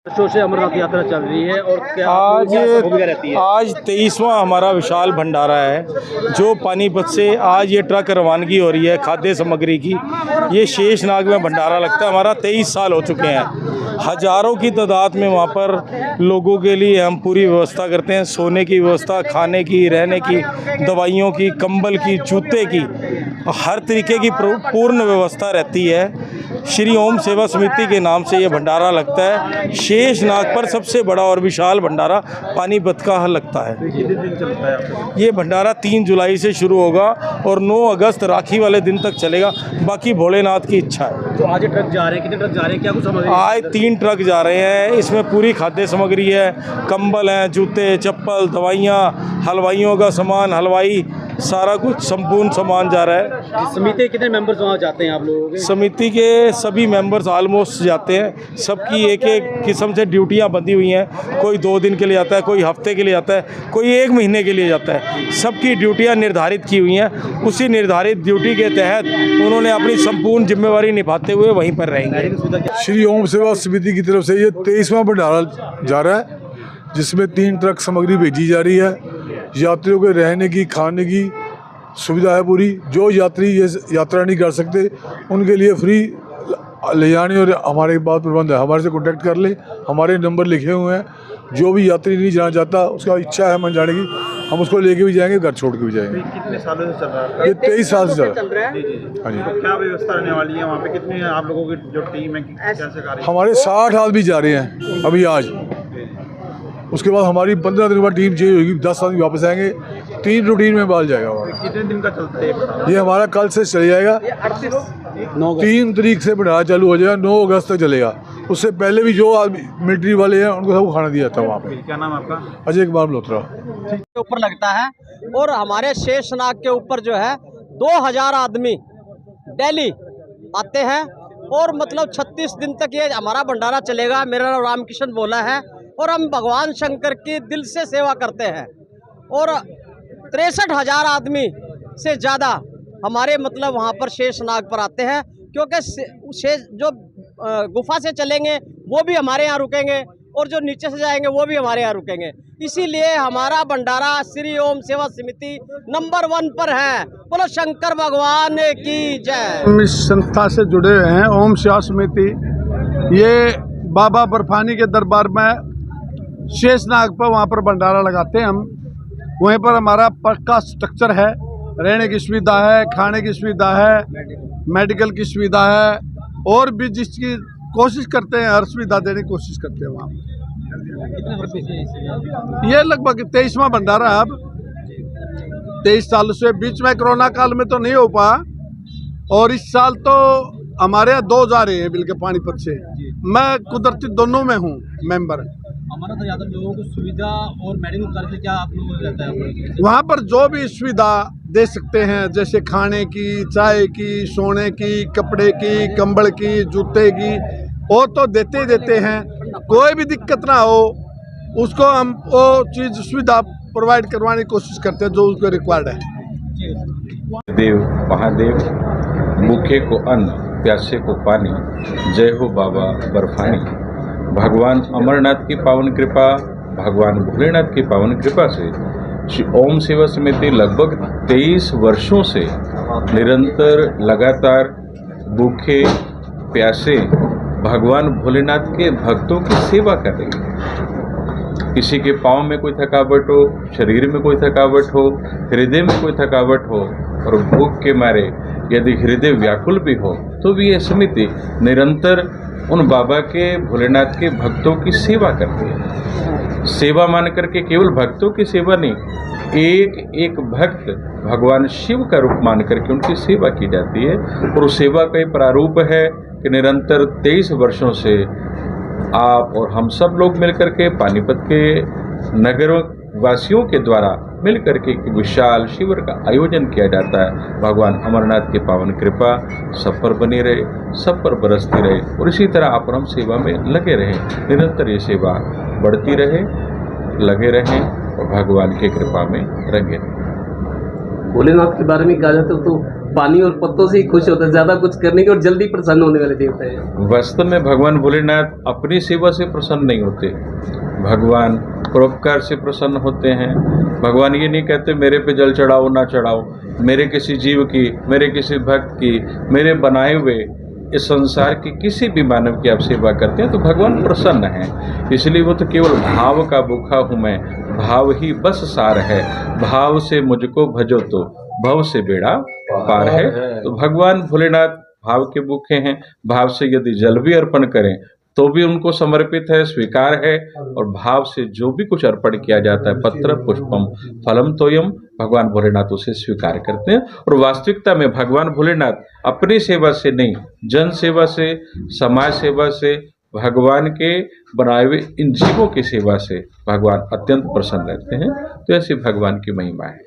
वर्षों से अमरनाथ यात्रा चल रही है और क्या भूमिका रहती है? आज 23वां हमारा विशाल भंडारा है जो पानीपत से आज ये ट्रक रवानगी हो रही है खाद्य सामग्री की। ये शेषनाग में भंडारा लगता है, हमारा 23 साल हो चुके हैं। हज़ारों की तादाद में वहाँ पर लोगों के लिए हम पूरी व्यवस्था करते हैं, सोने की व्यवस्था, खाने की, रहने की, दवाइयों की, कंबल की, जूते की, हर तरीके की पूर्ण व्यवस्था रहती है। श्री ओम सेवा समिति के नाम से ये भंडारा लगता है। शेषनाग पर सबसे बड़ा और विशाल भंडारा पानीपत का लगता है। कितने दिन चलता है आपका? ये भंडारा 3 जुलाई से शुरू होगा और 9 अगस्त राखी वाले दिन तक चलेगा। बाकी भोलेनाथ की इच्छा है। तो आज ट्रक जा रहे हैं, कितने ट्रक जा रहे हैं, क्या कुछ समझ? आज 3 ट्रक जा रहे हैं। इसमें पूरी खाद्य सामग्री है, कंबल हैं, जूते, चप्पल, दवाइयाँ, हलवाइयों का सामान, हलवाई, सारा कुछ संपूर्ण सामान जा रहा है। समिति कितने मेंबर्स वहाँ जाते हैं आप लोगों के? समिति के सभी मेंबर्स ऑलमोस्ट जाते हैं। सबकी एक एक किस्म से ड्यूटियां बंधी हुई हैं। कोई 2 दिन के लिए जाता है, कोई हफ्ते के लिए जाता है, कोई 1 महीने के लिए जाता है। सबकी ड्यूटियां निर्धारित की हुई हैं। उसी निर्धारित ड्यूटी के तहत उन्होंने अपनी संपूर्ण जिम्मेवारी निभाते हुए वहीं पर रहेंगे। श्री ओम सेवा समिति की तरफ से ये 23वां भंडारा जा रहा है, जिसमें 3 ट्रक सामग्री भेजी जा रही है। यात्रियों के रहने की, खाने की सुविधा है पूरी। जो यात्री ये यात्रा नहीं कर सकते उनके लिए फ्री ले जाने और हमारे पास प्रबंध है। हमारे से कॉन्टैक्ट कर ले, हमारे नंबर लिखे हुए हैं। जो भी यात्री नहीं जाना चाहता, उसका इच्छा है मन जाने की, हम उसको लेके भी जाएंगे, घर छोड़ के भी जाएंगे। कितने सालों से चल रहा है? ये 23 साल से चल रहा है। जी। हाँ जी। तो क्या व्यवस्था रहने वाली है वहाँ पे? कितने आप लोगों की जो टीम है कैसे कार्य? हमारे 60 आदमी जा रहे हैं अभी आज। उसके बाद हमारी 15 दिन बाद टीम चेंज होगी, 10 आदमी वापस आएंगे। 3 रूटीन में बाल जाएगा हमारा। कितने दिन का चलता है ये हमारा कल से चले जाएगा। 3 तारीख से भंडारा चालू हो जाएगा, 9 अगस्त तक चलेगा। उससे पहले भी जो आदमी मिलिट्री वाले हैं उनको सबको खाना दिया जाता है वहाँ पे। क्या नाम आपका? अजय कुमार मल्होत्रा। के ऊपर लगता है और हमारे शेषनाग के ऊपर जो है 2000 आदमी डेली आते हैं और मतलब 36 दिन तक ये हमारा भंडारा चलेगा। मेरा नाम रामकिशन बोला है और हम भगवान शंकर की दिल से सेवा करते हैं और 63,000 आदमी से ज़्यादा हमारे मतलब वहाँ पर शेषनाग पर आते हैं, क्योंकि जो गुफा से चलेंगे वो भी हमारे यहाँ रुकेंगे और जो नीचे से जाएंगे वो भी हमारे यहाँ रुकेंगे। इसीलिए हमारा भंडारा श्री ओम सेवा समिति नंबर 1 पर है। बोलो शंकर भगवान की जय। हम इस संस्था से जुड़े हुए हैं, ओम सेवा समिति। ये बाबा बर्फानी के दरबार में शेषनाग पर वहाँ पर भंडारा लगाते हैं हम। वहीं पर हमारा पक्का स्ट्रक्चर है, रहने की सुविधा है, खाने की सुविधा है, मेडिकल की सुविधा है और भी जिसकी कोशिश करते हैं, हर सुविधा देने की कोशिश करते हैं वहाँ। ये लगभग 23वां भंडारा है अब। 23 साल से बीच में कोरोना काल में तो नहीं हो पाया और इस साल तो हमारे यहाँ 2 जा रहे हैं बिल्कुल पानीपत से। मैं कुदरती दोनों में हूँ मेंबर। हमारा तो ज़्यादा लोगों को सुविधा और मेडिकल कार्य क्या आप लोगों को रहता है? वहाँ पर जो भी सुविधा दे सकते हैं, जैसे खाने की, चाय की, सोने की, कपड़े की, कंबल की, जूते की, वो तो देते ही देते हैं। कोई भी दिक्कत ना हो उसको हम वो चीज़ सुविधा प्रोवाइड करवाने की कोशिश करते हैं जो उसको रिक्वायर्ड है। देव महादेव, भूखे को अन्न, प्यासे को पानी, जय हो बाबा बर्फानी। भगवान अमरनाथ की पावन कृपा, भगवान भोलेनाथ की पावन कृपा से श्री ओम सेवा समिति लगभग 23 वर्षों से निरंतर लगातार भूखे प्यासे भगवान भोलेनाथ के भक्तों की सेवा कर रही है। किसी के पाँव में कोई थकावट हो, शरीर में कोई थकावट हो, हृदय में कोई थकावट हो और भूख के मारे यदि हृदय व्याकुल भी हो तो भी यह समिति निरंतर उन बाबा के भोलेनाथ के भक्तों की सेवा करती है। सेवा मान करके केवल भक्तों की सेवा नहीं, एक एक भक्त भगवान शिव का रूप मान करके उनकी सेवा की जाती है। और उस सेवा का ही प्रारूप है कि निरंतर 23 वर्षों से आप और हम सब लोग मिलकर के पानीपत के नगर वासियों के द्वारा मिलकर के एक विशाल शिविर का आयोजन किया जाता है। भगवान अमरनाथ की पावन कृपा सब पर बनी रहे, सब पर बरसती रहे और इसी तरह आप और हम सेवा में लगे रहें। निरंतर ये सेवा बढ़ती रहे, लगे रहें और भगवान की कृपा में रंगे रहें। भोलेनाथ के बारे में कहा जाता है तो पानी और पत्तों से ही खुश होते हैं, ज़्यादा कुछ करने के और जल्दी प्रसन्न होने वाले देवता हैं। वास्तव में भगवान भोलेनाथ अपनी सेवा से प्रसन्न नहीं होते, भगवान परोपकार से प्रसन्न होते हैं। भगवान ये नहीं कहते मेरे पे जल चढ़ाओ ना चढ़ाओ, मेरे किसी जीव की, मेरे किसी भक्त की, मेरे बनाए हुए इस संसार की किसी भी मानव की आप सेवा करते हैं तो भगवान प्रसन्न हैं। इसलिए वो तो केवल भाव का भूखा हूँ मैं, भाव ही बस सार है, भाव से मुझको भजो तो भव से बेड़ा पार है। तो भगवान भोलेनाथ भाव के भूखे हैं, भाव से यदि जल भी अर्पण करें तो भी उनको समर्पित है, स्वीकार है। और भाव से जो भी कुछ अर्पण किया जाता है, पत्र पुष्पम फलम तोयम, भगवान भोलेनाथ उसे स्वीकार करते हैं। और वास्तविकता में भगवान भोलेनाथ अपनी सेवा से नहीं, जन सेवा से, समाज सेवा से, भगवान के बनाए हुए इन जीवों की सेवा से भगवान अत्यंत प्रसन्न रहते हैं। तो ऐसी भगवान की महिमा है।